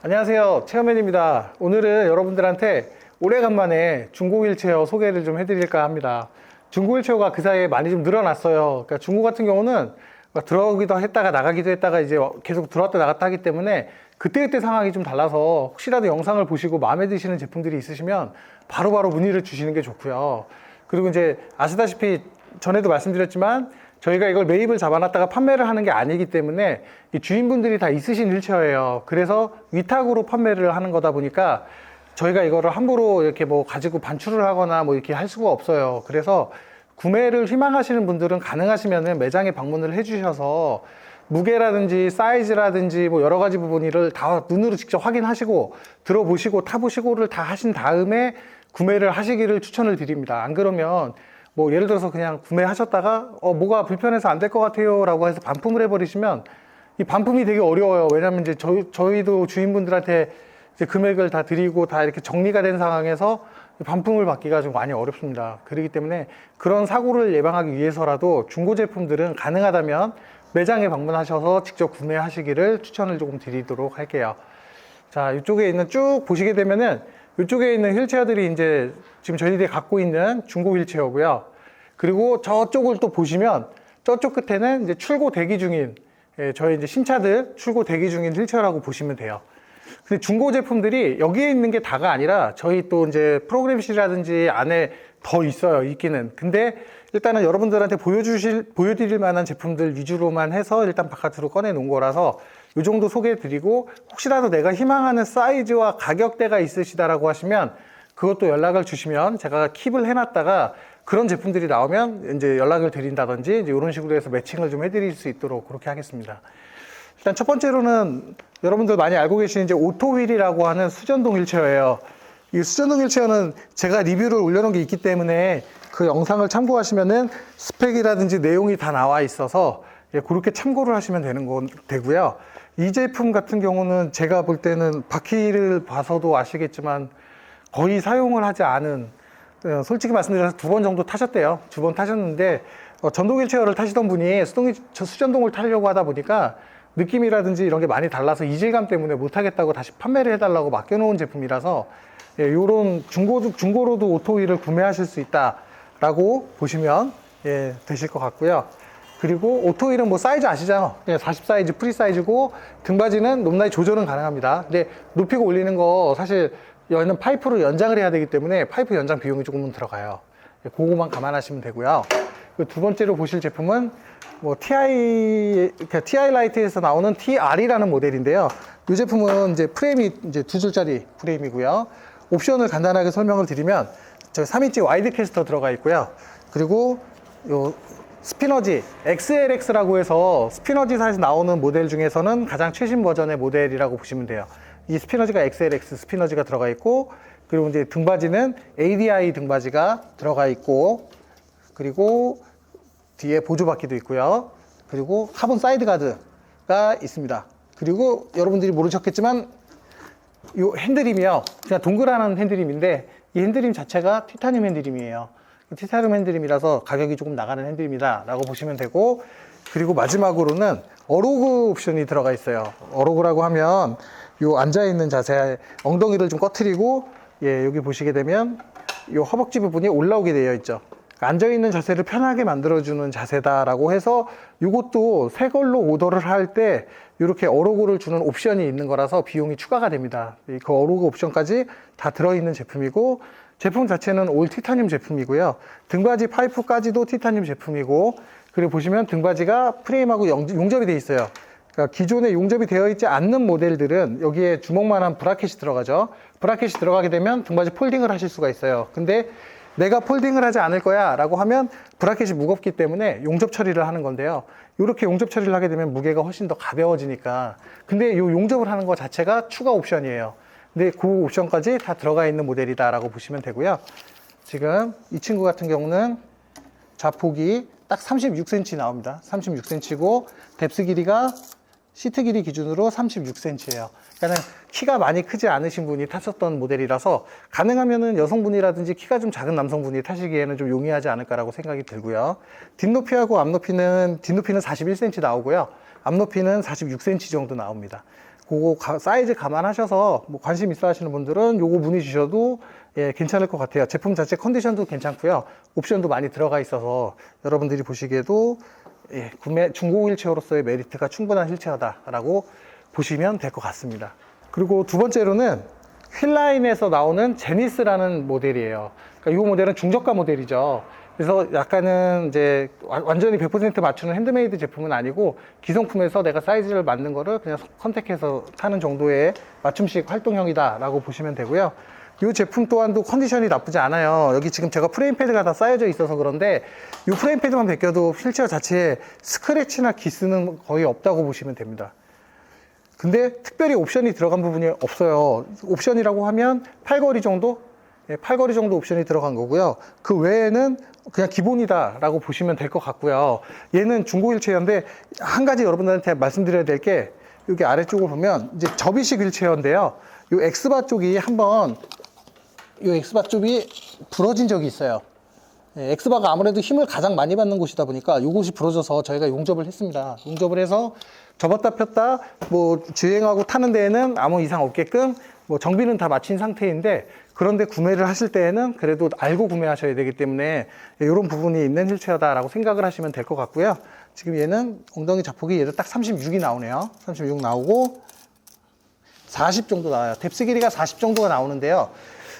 안녕하세요, 체어맨입니다. 오늘은 여러분들한테 오래간만에 중고 휠체어 소개를 좀 해드릴까 합니다. 중고 휠체어가 그 사이에 많이 좀 늘어났어요. 그러니까 중고 같은 경우는 들어오기도 했다가 나가기도 했다가 이제 계속 들어왔다 나갔다 하기 때문에 그때그때 상황이 좀 달라서 혹시라도 영상을 보시고 마음에 드시는 제품들이 있으시면 바로바로 문의를 주시는 게 좋고요. 그리고 이제 아시다시피 전에도 말씀드렸지만 저희가 이걸 매입을 잡아놨다가 판매를 하는 게 아니기 때문에 이 주인분들이 다 있으신 휠체어예요. 그래서 위탁으로 판매를 하는 거다 보니까 저희가 이거를 함부로 이렇게 뭐 가지고 반출을 하거나 뭐 이렇게 할 수가 없어요. 그래서 구매를 희망하시는 분들은 가능하시면은 매장에 방문을 해주셔서 무게라든지 사이즈라든지 뭐 여러 가지 부분을 다 눈으로 직접 확인하시고 들어보시고 타보시고를 다 하신 다음에 구매를 하시기를 추천을 드립니다. 안 그러면 뭐 예를 들어서 그냥 구매하셨다가 뭐가 불편해서 안 될 것 같아요 라고 해서 반품을 해버리시면 이 반품이 되게 어려워요. 왜냐면 이제 저희도 주인분들한테 이제 금액을 다 드리고 다 이렇게 정리가 된 상황에서 반품을 받기가 좀 많이 어렵습니다. 그렇기 때문에 그런 사고를 예방하기 위해서라도 중고 제품들은 가능하다면 매장에 방문하셔서 직접 구매하시기를 추천을 조금 드리도록 할게요. 자, 이쪽에 있는 쭉 보시게 되면은 이쪽에 있는 휠체어들이 이제 지금 저희들이 갖고 있는 중고 휠체어고요. 그리고 저쪽을 또 보시면 저쪽 끝에는 이제 출고 대기 중인 저희 이제 신차들 출고 대기 중인 휠체어라고 보시면 돼요. 근데 중고 제품들이 여기에 있는 게 다가 아니라 저희 또 이제 프로그램실이라든지 안에 더 있어요. 있기는. 근데 일단은 여러분들한테 보여드릴 만한 제품들 위주로만 해서 일단 바깥으로 꺼내 놓은 거라서 이 정도 소개해 드리고 혹시라도 내가 희망하는 사이즈와 가격대가 있으시다라고 하시면 그것도 연락을 주시면 제가 킵을 해놨다가 그런 제품들이 나오면 이제 연락을 드린다든지 이제 이런 식으로 해서 매칭을 좀 해드릴 수 있도록 그렇게 하겠습니다. 일단 첫 번째로는 여러분들 많이 알고 계시는 이제 오토휠이라고 하는 수전동 휠체어예요. 이 수전동 휠체어는 제가 리뷰를 올려놓은 게 있기 때문에 그 영상을 참고하시면은 스펙이라든지 내용이 다 나와 있어서 그렇게 참고를 하시면 되고요. 이 제품 같은 경우는 제가 볼 때는 바퀴를 봐서도 아시겠지만 거의 사용을 하지 않은, 솔직히 말씀드려서 2번 정도 타셨대요. 2번 타셨는데 전동 휠체어를 타시던 분이 수전동을 타려고 하다 보니까 느낌이라든지 이런 게 많이 달라서 이질감 때문에 못하겠다고 다시 판매를 해달라고 맡겨놓은 제품이라서 이런 중고로도 오토휠을 구매하실 수 있다라고 보시면 되실 것 같고요. 그리고 오토휠은 뭐 사이즈 아시죠? 40 사이즈 프리 사이즈고 등받이는 높낮이 조절은 가능합니다. 근데 높이고 올리는 거 사실 여기는 파이프로 연장을 해야 되기 때문에 파이프 연장 비용이 조금은 들어가요. 그거만 감안하시면 되고요. 두 번째로 보실 제품은 뭐 TI 라이트에서 나오는 TR이라는 모델인데요. 이 제품은 이제 프레임이 이제 2줄짜리 프레임이고요. 옵션을 간단하게 설명을 드리면 저 3인치 와이드 캐스터 들어가 있고요. 그리고 요 스피너지 XLX라고 해서 스피너지사에서 나오는 모델 중에서는 가장 최신 버전의 모델이라고 보시면 돼요. 이 스피너지가 XLX 스피너지가 들어가 있고, 그리고 이제 등받이는 ADI 등받이가 들어가 있고, 그리고 뒤에 보조바퀴도 있고요. 그리고 카본 사이드 가드가 있습니다. 그리고 여러분들이 모르셨겠지만 이 핸드림이요, 그냥 동그란 핸드림인데 이 핸드림 자체가 티타늄 핸드림이에요. 티타늄 핸드림이라서 가격이 조금 나가는 핸드림이다 라고 보시면 되고, 그리고 마지막으로는 어로그 옵션이 들어가 있어요. 어로그라고 하면 요 앉아있는 자세, 엉덩이를 좀 꺼트리고 여기 보시게 되면 요 허벅지 부분이 올라오게 되어 있죠. 앉아있는 자세를 편하게 만들어주는 자세다라고 해서 이것도 새 걸로 오더를 할 때 이렇게 어로그를 주는 옵션이 있는 거라서 비용이 추가가 됩니다. 그 어로그 옵션까지 다 들어있는 제품이고, 제품 자체는 올 티타늄 제품이고요. 등받이 파이프까지도 티타늄 제품이고, 그리고 보시면 등받이가 프레임하고 용접이 되어 있어요. 그러니까 기존에 용접이 되어 있지 않는 모델들은 여기에 주먹만한 브라켓이 들어가죠. 브라켓이 들어가게 되면 등받이 폴딩을 하실 수가 있어요. 근데 내가 폴딩을 하지 않을 거야 라고 하면 브라켓이 무겁기 때문에 용접 처리를 하는 건데요. 이렇게 용접 처리를 하게 되면 무게가 훨씬 더 가벼워지니까. 근데 이 용접을 하는 것 자체가 추가 옵션이에요. 근데 그 옵션까지 다 들어가 있는 모델이다 라고 보시면 되고요. 지금 이 친구 같은 경우는 좌폭이 딱 36cm 나옵니다. 36cm고 뎁스 길이가 시트 길이 기준으로 36cm예요. 그러니까 키가 많이 크지 않으신 분이 타셨던 모델이라서 가능하면은 여성분이라든지 키가 좀 작은 남성분이 타시기에는 좀 용이하지 않을까라고 생각이 들고요. 뒷높이하고 앞높이는 뒷높이는 41cm 나오고요. 앞높이는 46cm 정도 나옵니다. 그거 사이즈 감안하셔서 뭐 관심 있어 하시는 분들은 요거 문의 주셔도 예, 괜찮을 것 같아요. 제품 자체 컨디션도 괜찮고요. 옵션도 많이 들어가 있어서 여러분들이 보시기에도 예, 중고 휠체어로서의 메리트가 충분한 휠체어다라고 보시면 될 것 같습니다. 그리고 두 번째로는 휠라인에서 나오는 제니스라는 모델이에요. 그러니까 이 모델은 중저가 모델이죠. 그래서 약간은 이제 완전히 100% 맞추는 핸드메이드 제품은 아니고 기성품에서 내가 사이즈를 맞는 거를 그냥 컨택해서 타는 정도의 맞춤식 활동형이다라고 보시면 되고요. 이 제품 또한도 컨디션이 나쁘지 않아요. 여기 지금 제가 프레임 패드가 다 쌓여져 있어서 그런데 이 프레임 패드만 벗겨도 휠체어 자체에 스크래치나 기스는 거의 없다고 보시면 됩니다. 근데 특별히 옵션이 들어간 부분이 없어요. 옵션이라고 하면 팔걸이 정도? 예, 팔걸이 정도 옵션이 들어간 거고요. 그 외에는 그냥 기본이다 라고 보시면 될 것 같고요. 얘는 중고 휠체어인데 한 가지 여러분들한테 말씀드려야 될 게 여기 아래쪽을 보면 이제 접이식 휠체어인데요. 이 엑스바 쪽이 한번 이 엑스바 쪽이 부러진 적이 있어요. 예, 엑스바가 아무래도 힘을 가장 많이 받는 곳이다 보니까 이곳이 부러져서 저희가 용접을 했습니다. 용접을 해서 접었다 폈다 뭐 주행하고 타는 데에는 아무 이상 없게끔 뭐 정비는 다 마친 상태인데 그런데 구매를 하실 때에는 그래도 알고 구매하셔야 되기 때문에 이런 부분이 있는 휠체어다라고 생각을 하시면 될 것 같고요. 지금 얘는 엉덩이 자폭이 얘도 딱 36이 나오네요. 36 나오고 40 정도 나와요. 뎁스 길이가 40 정도가 나오는데요.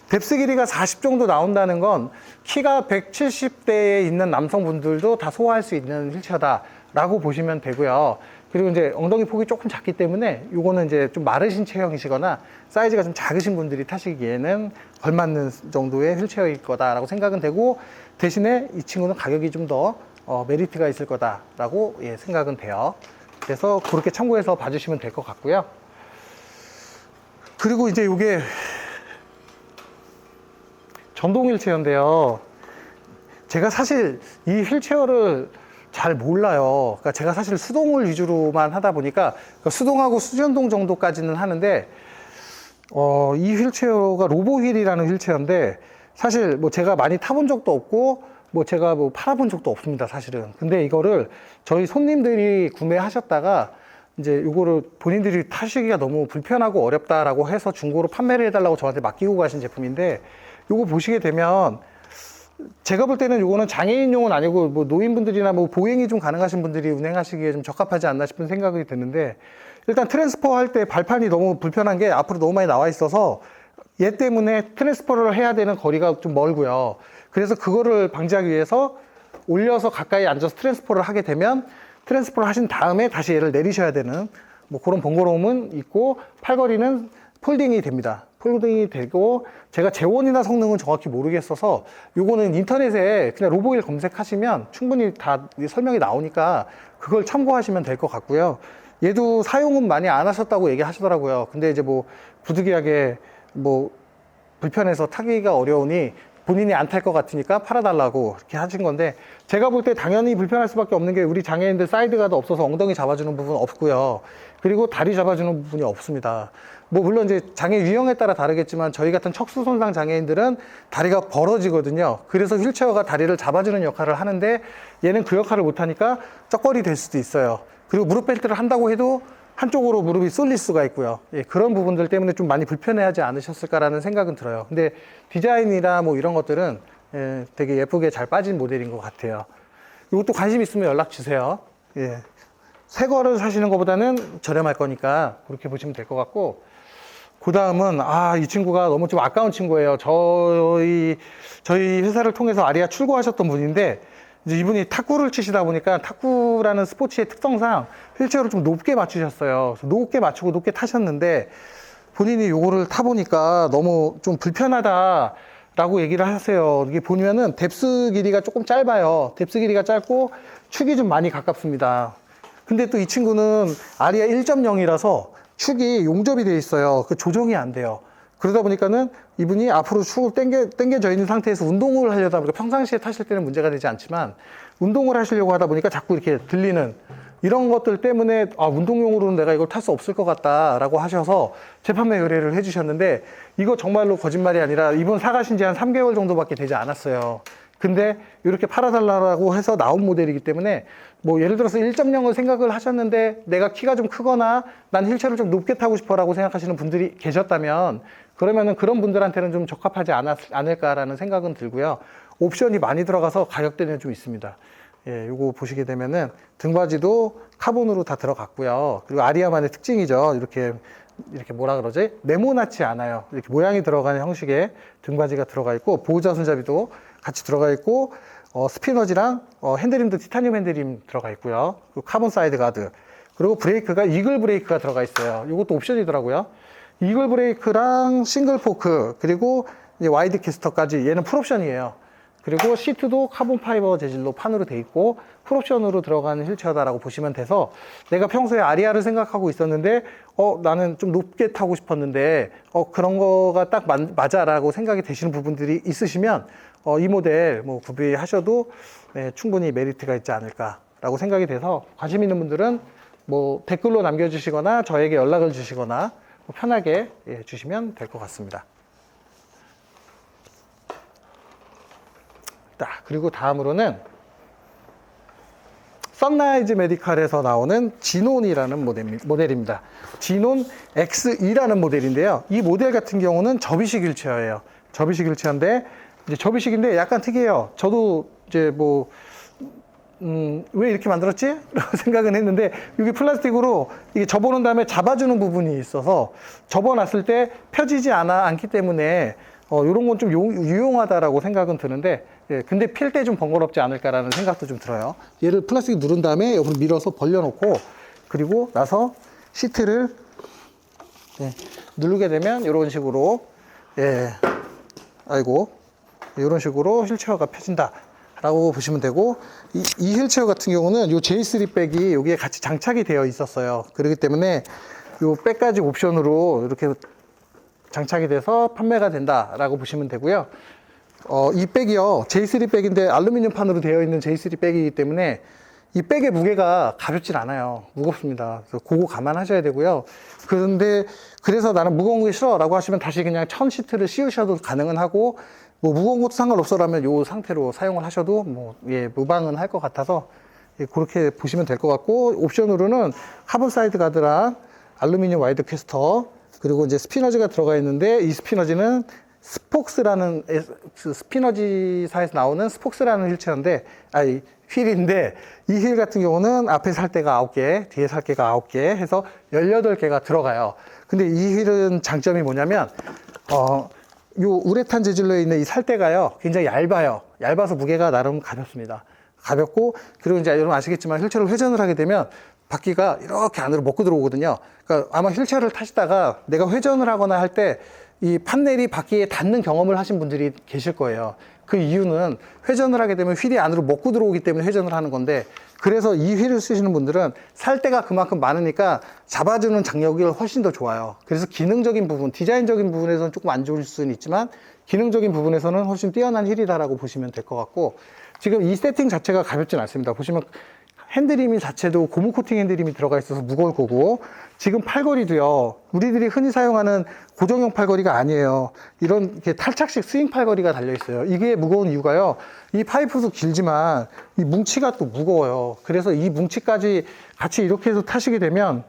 뎁스 길이가 40 정도 나온다는 건 키가 170대에 있는 남성분들도 다 소화할 수 있는 휠체어다라고 보시면 되고요. 그리고 이제 엉덩이 폭이 조금 작기 때문에 요거는 이제 좀 마르신 체형이시거나 사이즈가 좀 작으신 분들이 타시기에는 걸맞는 정도의 휠체어일 거다라고 생각은 되고 대신에 이 친구는 가격이 좀 더 메리트가 있을 거다라고 예, 생각은 돼요. 그래서 그렇게 참고해서 봐주시면 될 것 같고요. 그리고 이제 요게 전동 휠체어인데요. 제가 사실 이 휠체어를 잘 몰라요. 그러니까 제가 사실 수동을 위주로만 하다 보니까 수동하고 수전동 정도까지는 하는데 이 휠체어가 로보휠이라는 휠체어인데 사실 뭐 제가 많이 타본 적도 없고 뭐 제가 뭐 팔아본 적도 없습니다, 사실은. 근데 이거를 저희 손님들이 구매하셨다가 이제 이거를 본인들이 타시기가 너무 불편하고 어렵다라고 해서 중고로 판매를 해달라고 저한테 맡기고 가신 제품인데 요거 보시게 되면 제가 볼 때는 요거는 장애인용은 아니고 뭐 노인분들이나 뭐 보행이 좀 가능하신 분들이 운행하시기에 좀 적합하지 않나 싶은 생각이 드는데 일단 트랜스퍼 할 때 발판이 너무 불편한 게 앞으로 너무 많이 나와 있어서 얘 때문에 트랜스퍼를 해야 되는 거리가 좀 멀고요. 그래서 그거를 방지하기 위해서 올려서 가까이 앉아서 트랜스퍼를 하게 되면 트랜스퍼를 하신 다음에 다시 얘를 내리셔야 되는 뭐 그런 번거로움은 있고 팔걸이는 폴딩이 됩니다. 폴딩이 되고 제가 재원이나 성능은 정확히 모르겠어서 요거는 인터넷에 그냥 로보일 검색하시면 충분히 다 설명이 나오니까 그걸 참고하시면 될 것 같고요. 얘도 사용은 많이 안 하셨다고 얘기하시더라고요. 근데 이제 뭐 부득이하게 뭐 불편해서 타기가 어려우니 본인이 안 탈 것 같으니까 팔아달라고 이렇게 하신 건데 제가 볼 때 당연히 불편할 수밖에 없는 게 우리 장애인들 사이드가드 없어서 엉덩이 잡아주는 부분 없고요. 그리고 다리 잡아주는 부분이 없습니다. 뭐 물론 이제 장애 유형에 따라 다르겠지만 저희 같은 척수 손상 장애인들은 다리가 벌어지거든요. 그래서 휠체어가 다리를 잡아주는 역할을 하는데 얘는 그 역할을 못하니까 쩍거리 될 수도 있어요. 그리고 무릎 벨트를 한다고 해도 한쪽으로 무릎이 쏠릴 수가 있고요. 예, 그런 부분들 때문에 좀 많이 불편해하지 않으셨을까라는 생각은 들어요. 근데 디자인이나 뭐 이런 것들은 예, 되게 예쁘게 잘 빠진 모델인 것 같아요. 이것도 관심 있으면 연락 주세요. 예, 새 거를 사시는 것보다는 저렴할 거니까 그렇게 보시면 될 것 같고 그 다음은 이 친구가 너무 좀 아까운 친구예요. 저희 회사를 통해서 아리아 출고하셨던 분인데 이제 이분이 탁구를 치시다 보니까 탁구라는 스포츠의 특성상 휠체어를 좀 높게 맞추셨어요. 그래서 높게 맞추고 높게 타셨는데 본인이 요거를 타보니까 너무 좀 불편하다라고 얘기를 하세요. 이게 보면은 뎁스 길이가 조금 짧아요. 뎁스 길이가 짧고 축이 좀 많이 가깝습니다. 근데 또 이 친구는 아리아 1.0이라서 축이 용접이 되어 있어요. 그 조정이 안 돼요. 그러다 보니까는 이분이 앞으로 축을 당겨져 있는 상태에서 운동을 하려다 보니까 평상시에 타실 때는 문제가 되지 않지만 운동을 하시려고 하다 보니까 자꾸 이렇게 들리는 이런 것들 때문에 운동용으로는 내가 이걸 탈 수 없을 것 같다라고 하셔서 재판매 의뢰를 해주셨는데 이거 정말로 거짓말이 아니라 이분 사가신 지 한 3개월 정도밖에 되지 않았어요. 근데 이렇게 팔아달라고 해서 나온 모델이기 때문에 뭐 예를 들어서 1.0을 생각을 하셨는데 내가 키가 좀 크거나 난 휠체어를 좀 높게 타고 싶어라고 생각하시는 분들이 계셨다면 그러면은 그런 분들한테는 좀 적합하지 않을까라는 생각은 들고요. 옵션이 많이 들어가서 가격대는 좀 있습니다. 예, 요거 보시게 되면은 등받이도 카본으로 다 들어갔고요. 그리고 아리아만의 특징이죠. 이렇게 뭐라 그러지? 네모나지 않아요. 이렇게 모양이 들어가는 형식의 등받이가 들어가 있고 보호자 손잡이도 같이 들어가 있고 스피너지랑 핸드림도 티타늄 핸드림 들어가 있고요. 그리고 카본 사이드 가드. 그리고 브레이크가 이글 브레이크가 들어가 있어요. 이것도 옵션이더라고요. 이글 브레이크랑 싱글 포크 그리고 이제 와이드 캐스터까지 얘는 풀옵션이에요. 그리고 시트도 카본 파이버 재질로 판으로 돼 있고 풀옵션으로 들어가는 휠체어다라고 보시면 돼서 내가 평소에 아리아를 생각하고 있었는데 나는 좀 높게 타고 싶었는데 그런 거가 딱 맞아라고 생각이 되시는 부분들이 있으시면 이 모델 뭐 구비하셔도 네, 충분히 메리트가 있지 않을까라고 생각이 돼서 관심 있는 분들은 뭐 댓글로 남겨주시거나 저에게 연락을 주시거나 편하게 주시면 될 것 같습니다. 그리고 다음으로는 선라이즈 메디칼에서 나오는 지논이라는 모델입니다. 지논 X2라는 모델인데요. 이 모델 같은 경우는 접이식 휠체어예요. 접이식 휠체어인데 이제 접이식인데 약간 특이해요. 저도 이제 뭐 왜 이렇게 만들었지? 라고 생각은 했는데 이게 플라스틱으로 이게 접어놓은 다음에 잡아주는 부분이 있어서 접어놨을 때 펴지지 않기 때문에 이런 건 좀 유용하다라고 생각은 드는데 예, 근데 필 때 좀 번거롭지 않을까라는 생각도 좀 들어요. 얘를 플라스틱 누른 다음에 옆으로 밀어서 벌려놓고 그리고 나서 시트를 누르게 되면 이런 식으로 이런 식으로 휠체어가 펴진다. 라고 보시면 되고 이 휠체어 같은 경우는 이 J3 백이 여기에 같이 장착이 되어 있었어요. 그렇기 때문에 이 백까지 옵션으로 이렇게 장착이 돼서 판매가 된다라고 보시면 되고요. 이 백이요 J3 백인데 알루미늄 판으로 되어 있는 J3 백이기 때문에 이 백의 무게가 가볍진 않아요. 무겁습니다. 그래서 그거 감안하셔야 되고요. 그래서 나는 무거운 게 싫어 라고 하시면 다시 그냥 천 시트를 씌우셔도 가능은 하고 뭐 무거운 것도 상관없어라면 이 상태로 사용을 하셔도 무방은 할 것 같아서 그렇게 보시면 될 것 같고 옵션으로는 카본 사이드 가드랑 알루미늄 와이드 퀘스터 그리고 이제 스피너지가 들어가 있는데 이 스피너지는 스폭스라는 스피너지사에서 나오는 스폭스라는 휠인데 이 휠 같은 경우는 앞에 살대가 9개, 뒤에 살대가 9개 해서 18개가 들어가요. 근데 이 휠은 장점이 뭐냐면 요 우레탄 재질로 있는 이 살대가요 굉장히 얇아요. 얇아서 무게가 나름 가볍습니다. 가볍고 그리고 이제 여러분 아시겠지만 휠체어를 회전을 하게 되면 바퀴가 이렇게 안으로 먹고 들어오거든요. 그러니까 아마 휠체어를 타시다가 내가 회전을 하거나 할 때 이 판넬이 바퀴에 닿는 경험을 하신 분들이 계실 거예요. 그 이유는 회전을 하게 되면 휠이 안으로 먹고 들어오기 때문에 회전을 하는 건데 그래서 이 휠을 쓰시는 분들은 살대가 그만큼 많으니까 잡아주는 장력이 훨씬 더 좋아요. 그래서 기능적인 부분, 디자인적인 부분에서는 조금 안 좋을 수는 있지만 기능적인 부분에서는 훨씬 뛰어난 휠이다라고 보시면 될 것 같고 지금 이 세팅 자체가 가볍진 않습니다. 보시면 핸드림 자체도 고무 코팅 핸드림이 들어가 있어서 무거울 거고 지금 팔걸이도요 우리들이 흔히 사용하는 고정형 팔걸이가 아니에요. 이런 이렇게 탈착식 스윙 팔걸이가 달려 있어요. 이게 무거운 이유가요 이 파이프도 길지만 이 뭉치가 또 무거워요. 그래서 이 뭉치까지 같이 이렇게 해서 타시게 되면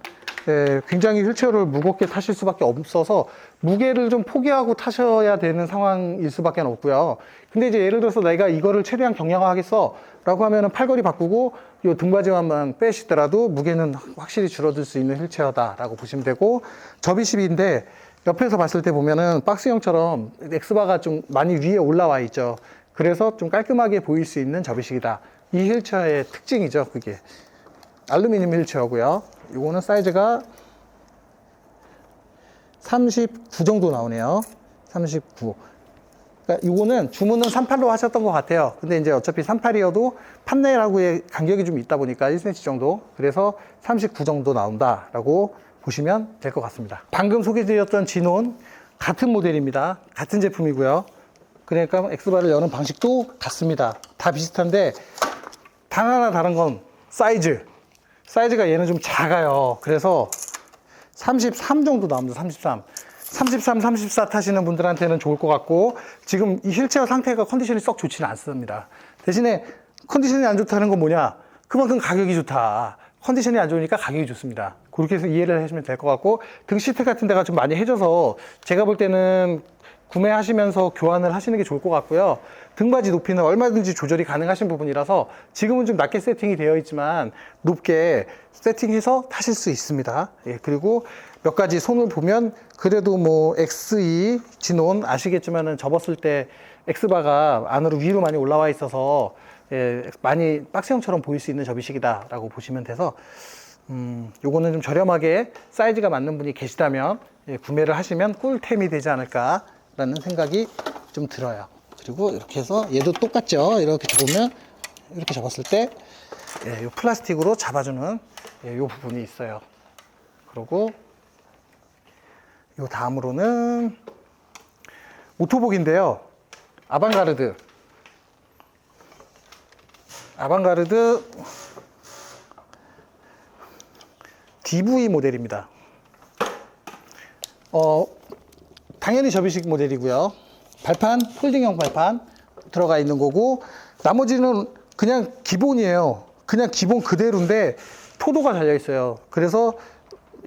굉장히 휠체어를 무겁게 타실 수밖에 없어서 무게를 좀 포기하고 타셔야 되는 상황일 수밖에 없고요. 근데 이제 예를 들어서 내가 이거를 최대한 경량화하겠어 라고 하면은 팔걸이 바꾸고 이 등받이만 빼시더라도 무게는 확실히 줄어들 수 있는 휠체어다 라고 보시면 되고 접이식인데 옆에서 봤을 때 보면은 박스형처럼 엑스바가 좀 많이 위에 올라와 있죠. 그래서 좀 깔끔하게 보일 수 있는 접이식이다. 이 휠체어의 특징이죠. 그게 알루미늄 휠체어고요. 이거는 사이즈가 39 정도 나오네요. 39. 그러니까 이거는 주문은 38로 하셨던 것 같아요. 근데 이제 어차피 38이어도 판넬하고의 간격이 좀 있다 보니까 1cm 정도. 그래서 39 정도 나온다라고 보시면 될 것 같습니다. 방금 소개드렸던 지논 같은 모델입니다. 같은 제품이고요. 그러니까 엑스바를 여는 방식도 같습니다. 다 비슷한데 단 하나 다른 건 사이즈가 얘는 좀 작아요. 그래서 33 정도 나옵니다. 33. 33, 34 타시는 분들한테는 좋을 것 같고, 지금 이 휠체어 상태가 컨디션이 썩 좋지는 않습니다. 대신에 컨디션이 안 좋다는 건 뭐냐? 그만큼 가격이 좋다. 컨디션이 안 좋으니까 가격이 좋습니다. 그렇게 해서 이해를 하시면 될 것 같고, 등 시트 같은 데가 좀 많이 해져서 제가 볼 때는 구매하시면서 교환을 하시는 게 좋을 것 같고요. 등받이 높이는 얼마든지 조절이 가능하신 부분이라서 지금은 좀 낮게 세팅이 되어 있지만 높게 세팅해서 타실 수 있습니다. 예, 그리고 몇 가지 손을 보면 그래도 뭐 XE 진온 아시겠지만은 접었을 때 X바가 안으로 위로 많이 올라와 있어서 예, 많이 박스형처럼 보일 수 있는 접이식이다 라고 보시면 돼서 요거는 좀 저렴하게 사이즈가 맞는 분이 계시다면 예, 구매를 하시면 꿀템이 되지 않을까 라는 생각이 좀 들어요. 그리고 이렇게 해서 얘도 똑같죠. 이렇게 접으면 이렇게 접었을 때 예, 요 플라스틱으로 잡아주는 예, 요 부분이 있어요. 그리고 요 다음으로는 오토복인데요. 아방가르드 DV 모델입니다. 당연히 접이식 모델이고요. 발판, 폴딩형 발판 들어가 있는 거고, 나머지는 그냥 기본이에요. 그냥 기본 그대로인데 토도가 달려 있어요. 그래서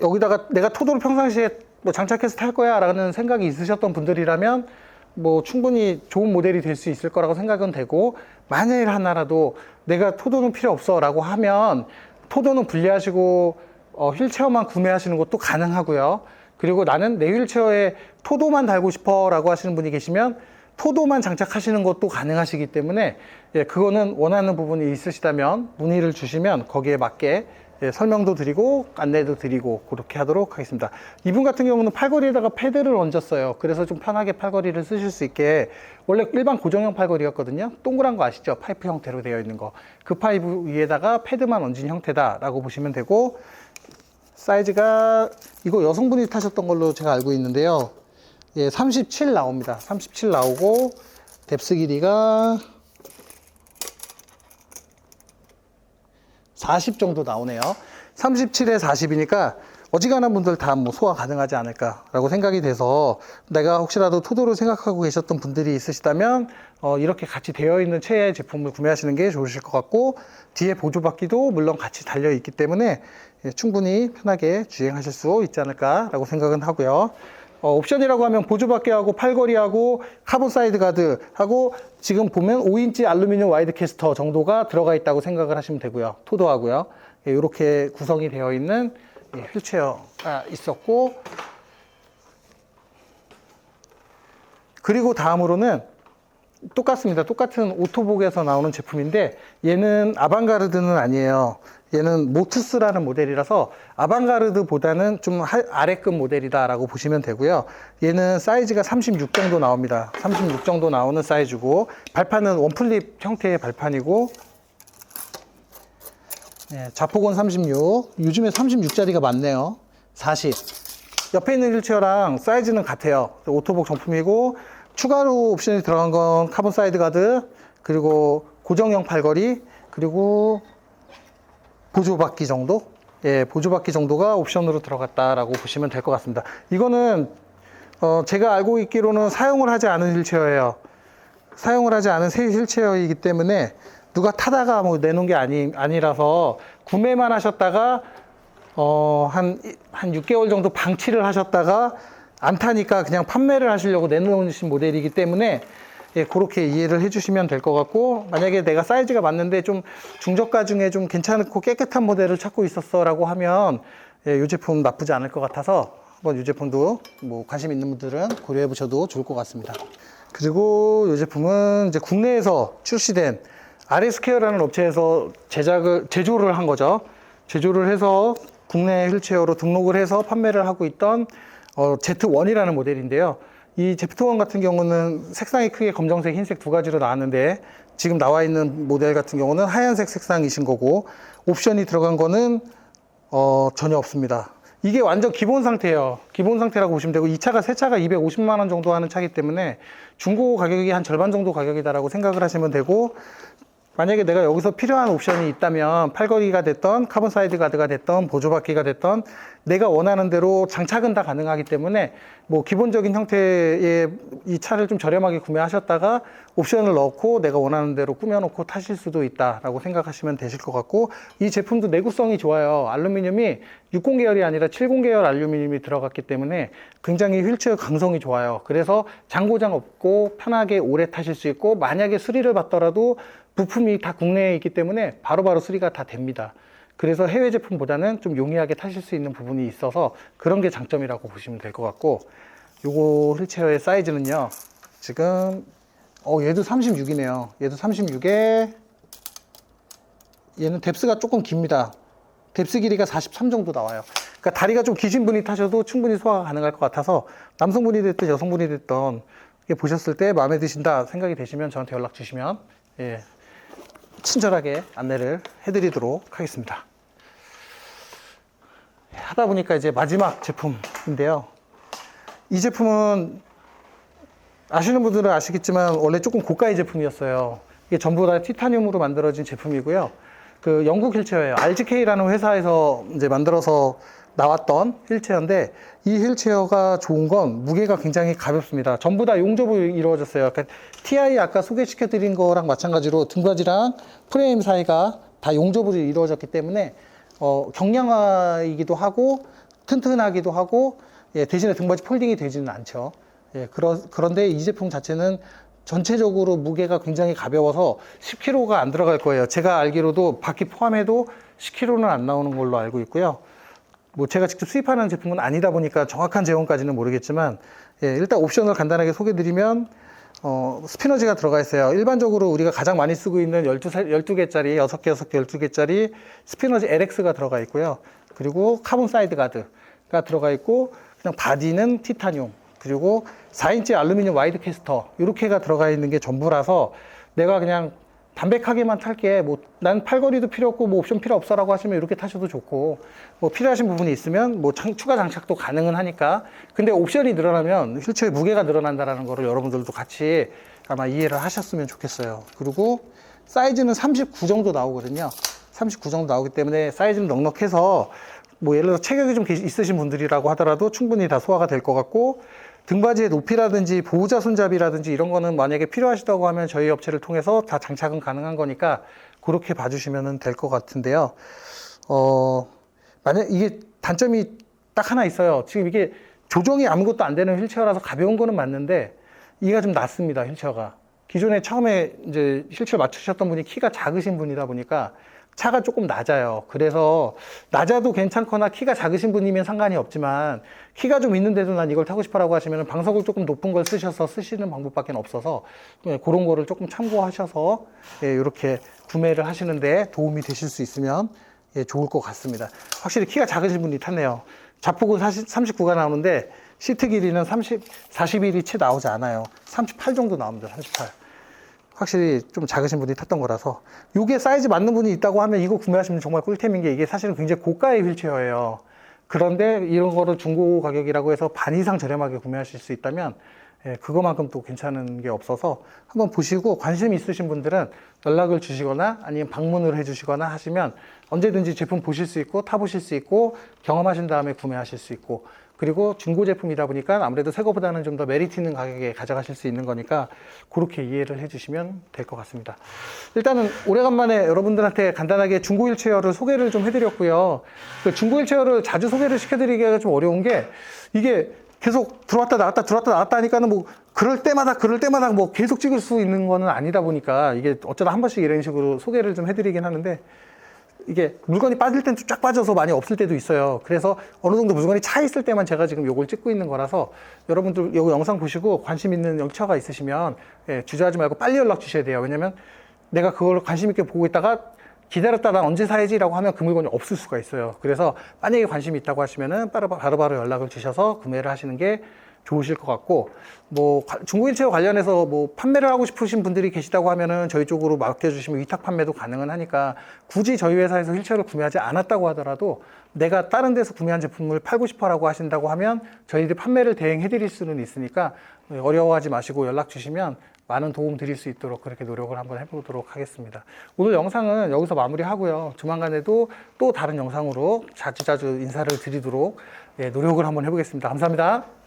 여기다가 내가 토도를 평상시에 뭐 장착해서 탈 거야 라는 생각이 있으셨던 분들이라면 뭐 충분히 좋은 모델이 될 수 있을 거라고 생각은 되고, 만일 하나라도 내가 토도는 필요 없어 라고 하면 토도는 분리하시고 휠체어만 구매하시는 것도 가능하고요. 그리고 나는 내 휠체어에 토도만 달고 싶어 라고 하시는 분이 계시면 토도만 장착하시는 것도 가능하시기 때문에 예, 그거는 원하는 부분이 있으시다면 문의를 주시면 거기에 맞게 예, 설명도 드리고 안내도 드리고 그렇게 하도록 하겠습니다. 이분 같은 경우는 팔걸이에다가 패드를 얹었어요. 그래서 좀 편하게 팔걸이를 쓰실 수 있게, 원래 일반 고정형 팔걸이였거든요. 동그란 거 아시죠? 파이프 형태로 되어 있는 거. 그 파이프 위에다가 패드만 얹은 형태다라고 보시면 되고, 사이즈가 이거 여성분이 타셨던 걸로 제가 알고 있는데요. 예, 37 나옵니다. 37 나오고 뎁스 길이가 40 정도 나오네요. 37에 40이니까 어지간한 분들 다 뭐 소화 가능하지 않을까라고 생각이 돼서, 내가 혹시라도 토도를 생각하고 계셨던 분들이 있으시다면 이렇게 같이 되어 있는 체의 제품을 구매하시는 게 좋으실 것 같고, 뒤에 보조바퀴도 물론 같이 달려 있기 때문에 예, 충분히 편하게 주행하실 수 있지 않을까라고 생각은 하고요. 옵션이라고 하면 보조바퀴하고 팔걸이하고 카본 사이드 가드하고 지금 보면 5인치 알루미늄 와이드 캐스터 정도가 들어가 있다고 생각을 하시면 되고요. 토도하고요. 예, 이렇게 구성이 되어 있는 예, 휠체어가 있었고, 그리고 다음으로는 똑같습니다. 똑같은 오토복에서 나오는 제품인데 얘는 아방가르드는 아니에요. 얘는 모투스라는 모델이라서 아방가르드보다는 좀 아래급 모델이다라고 보시면 되고요. 얘는 사이즈가 36 정도 나옵니다. 36 정도 나오는 사이즈고, 발판은 원플립 형태의 발판이고, 네, 자폭은 36. 요즘에 36짜리가 많네요. 40. 옆에 있는 휠체어랑 사이즈는 같아요. 오토복 정품이고, 추가로 옵션이 들어간 건 카본 사이드 가드, 그리고 고정형 팔걸이, 그리고 보조바퀴 정도? 예, 보조바퀴 정도가 옵션으로 들어갔다라고 보시면 될 것 같습니다. 이거는 제가 알고 있기로는 사용을 하지 않은 휠체어예요. 사용을 하지 않은 새 휠체어이기 때문에 누가 타다가 뭐 내놓은 게 아니라서 구매만 하셨다가 한 6개월 정도 방치를 하셨다가 안 타니까 그냥 판매를 하시려고 내놓으신 모델이기 때문에 예, 그렇게 이해를 해주시면 될 것 같고, 만약에 내가 사이즈가 맞는데 좀 중저가 중에 좀 괜찮고 깨끗한 모델을 찾고 있었어 라고 하면 예, 이 제품 나쁘지 않을 것 같아서 한번 이 제품도 뭐 관심 있는 분들은 고려해 보셔도 좋을 것 같습니다. 그리고 이 제품은 이제 국내에서 출시된 RS케어라는 업체에서 제조를 한 거죠. 제조를 해서 국내 휠체어로 등록을 해서 판매를 하고 있던 Z1이라는 모델인데요. 이 Z1 같은 경우는 색상이 크게 검정색, 흰색 두 가지로 나왔는데, 지금 나와 있는 모델 같은 경우는 하얀색 색상이신 거고, 옵션이 들어간 거는 전혀 없습니다. 이게 완전 기본 상태예요. 기본 상태라고 보시면 되고, 이 차가 새 차가 250만 원 정도 하는 차이기 때문에 중고 가격이 한 절반 정도 가격이다라고 생각을 하시면 되고, 만약에 내가 여기서 필요한 옵션이 있다면 팔걸이가 됐던 카본 사이드 가드가 됐던 보조바퀴가 됐던 내가 원하는 대로 장착은 다 가능하기 때문에 뭐 기본적인 형태의 이 차를 좀 저렴하게 구매하셨다가 옵션을 넣고 내가 원하는 대로 꾸며놓고 타실 수도 있다라고 생각하시면 되실 것 같고, 이 제품도 내구성이 좋아요. 알루미늄이 60 계열이 아니라 70 계열 알루미늄이 들어갔기 때문에 굉장히 휠체어 강성이 좋아요. 그래서 장고장 없고 편하게 오래 타실 수 있고, 만약에 수리를 받더라도 부품이 다 국내에 있기 때문에 바로바로 수리가 다 됩니다. 그래서 해외 제품보다는 좀 용이하게 타실 수 있는 부분이 있어서 그런 게 장점이라고 보시면 될 것 같고, 요거 휠체어의 사이즈는요, 지금 얘도 36이네요. 얘도 36에 얘는 뎁스가 조금 깁니다. 뎁스 길이가 43 정도 나와요. 그러니까 다리가 좀 기신 분이 타셔도 충분히 소화가 가능할 것 같아서 남성분이 됐든 여성분이 됐든 보셨을 때 마음에 드신다 생각이 되시면 저한테 연락 주시면 친절하게 안내를 해드리도록 하겠습니다. 하다 보니까 이제 마지막 제품인데요. 이 제품은 아시는 분들은 아시겠지만 원래 조금 고가의 제품이었어요. 이게 전부 다 티타늄으로 만들어진 제품이고요. 그 영국 휠체어예요. RGK라는 회사에서 이제 만들어서 나왔던 휠체어인데, 이 휠체어가 좋은 건 무게가 굉장히 가볍습니다. 전부 다 용접으로 이루어졌어요. 그러니까 TI 아까 소개시켜 드린 거랑 마찬가지로 등받이랑 프레임 사이가 다 용접으로 이루어졌기 때문에 경량화이기도 하고 튼튼하기도 하고, 대신에 등받이 폴딩이 되지는 않죠. 그런데 이 제품 자체는 전체적으로 무게가 굉장히 가벼워서 10kg가 안 들어갈 거예요. 제가 알기로도 바퀴 포함해도 10kg는 안 나오는 걸로 알고 있고요. 뭐 제가 직접 수입하는 제품은 아니다 보니까 정확한 재원까지는 모르겠지만, 일단 옵션을 간단하게 소개드리면 스피너지가 들어가 있어요. 일반적으로 우리가 가장 많이 쓰고 있는 12개짜리, 6개, 6개, 12개짜리 스피너지 LX가 들어가 있고요. 그리고 카본 사이드 가드가 들어가 있고, 그냥 바디는 티타늄, 그리고 4인치 알루미늄 와이드 캐스터, 이렇게가 들어가 있는 게 전부라서 내가 그냥 담백하게만 탈게, 뭐 난 팔걸이도 필요 없고 뭐 옵션 필요 없어 라고 하시면 이렇게 타셔도 좋고, 뭐 필요하신 부분이 있으면 뭐 추가 장착도 가능은 하니까. 근데 옵션이 늘어나면 휠체어의 무게가 늘어난다는 거를 여러분들도 같이 아마 이해를 하셨으면 좋겠어요. 그리고 사이즈는 39 정도 나오거든요. 39 정도 나오기 때문에 사이즈는 넉넉해서 뭐 예를 들어 체격이 좀 있으신 분들이라고 하더라도 충분히 다 소화가 될 것 같고, 등받이의 높이라든지 보호자 손잡이라든지 이런 거는 만약에 필요하시다고 하면 저희 업체를 통해서 다 장착은 가능한 거니까 그렇게 봐주시면 될 것 같은데요. 만약 이게 단점이 딱 하나 있어요. 지금 이게 조정이 아무것도 안 되는 휠체어라서 가벼운 거는 맞는데 이가 좀 낮습니다. 휠체어가 기존에 처음에 이제 휠체어 맞추셨던 분이 키가 작으신 분이다 보니까 차가 조금 낮아요. 그래서 낮아도 괜찮거나 키가 작으신 분이면 상관이 없지만, 키가 좀 있는데도 난 이걸 타고 싶어라고 하시면 방석을 조금 높은 걸 쓰셔서 쓰시는 방법밖에 없어서 그런 거를 조금 참고하셔서 이렇게 구매를 하시는데 도움이 되실 수 있으면 좋을 것 같습니다. 확실히 키가 작으신 분이 탔네요. 자폭은 39가 나오는데 시트 길이는 41이 채 나오지 않아요. 38 정도 나옵니다. 38. 확실히 좀 작으신 분이 탔던 거라서. 이게 사이즈 맞는 분이 있다고 하면 이거 구매하시면 정말 꿀템인 게, 이게 사실은 굉장히 고가의 휠체어예요. 그런데 이런 거를 중고 가격이라고 해서 반 이상 저렴하게 구매하실 수 있다면 그거만큼 또 괜찮은 게 없어서 한번 보시고 관심 있으신 분들은 연락을 주시거나 아니면 방문을 해주시거나 하시면 언제든지 제품 보실 수 있고 타보실 수 있고 경험하신 다음에 구매하실 수 있고, 그리고 중고 제품이다 보니까 아무래도 새 거보다는 좀 더 메리트 있는 가격에 가져가실 수 있는 거니까 그렇게 이해를 해주시면 될 것 같습니다. 일단은 오래간만에 여러분들한테 간단하게 중고 휠체어를 소개를 좀 해드렸고요. 그 중고 휠체어를 자주 소개를 시켜드리기가 좀 어려운 게, 이게 계속 들어왔다 나왔다 하니까는 뭐 그럴 때마다 뭐 계속 찍을 수 있는 거는 아니다 보니까 이게 어쩌다 한 번씩 이런 식으로 소개를 좀 해드리긴 하는데, 이게 물건이 빠질 땐 쫙 빠져서 많이 없을 때도 있어요. 그래서 어느 정도 물건이 차 있을 때만 제가 지금 요걸 찍고 있는 거라서 여러분들 요 영상 보시고 관심 있는 영차가 있으시면 주저하지 말고 빨리 연락 주셔야 돼요. 왜냐면 내가 그걸 관심 있게 보고 있다가 기다렸다 난 언제 사야지 라고 하면 그 물건이 없을 수가 있어요. 그래서 만약에 관심이 있다고 하시면은 바로바로 연락을 주셔서 구매를 하시는 게 좋으실 것 같고, 뭐 중고 휠체어 관련해서 뭐 판매를 하고 싶으신 분들이 계시다고 하면은 저희 쪽으로 맡겨주시면 위탁 판매도 가능은 하니까, 굳이 저희 회사에서 휠체어를 구매하지 않았다고 하더라도 내가 다른 데서 구매한 제품을 팔고 싶어라고 하신다고 하면 저희들이 판매를 대행해 드릴 수는 있으니까 어려워하지 마시고 연락 주시면 많은 도움 드릴 수 있도록 그렇게 노력을 한번 해보도록 하겠습니다. 오늘 영상은 여기서 마무리하고요. 조만간에도 또 다른 영상으로 자주자주 인사를 드리도록 노력을 한번 해보겠습니다. 감사합니다.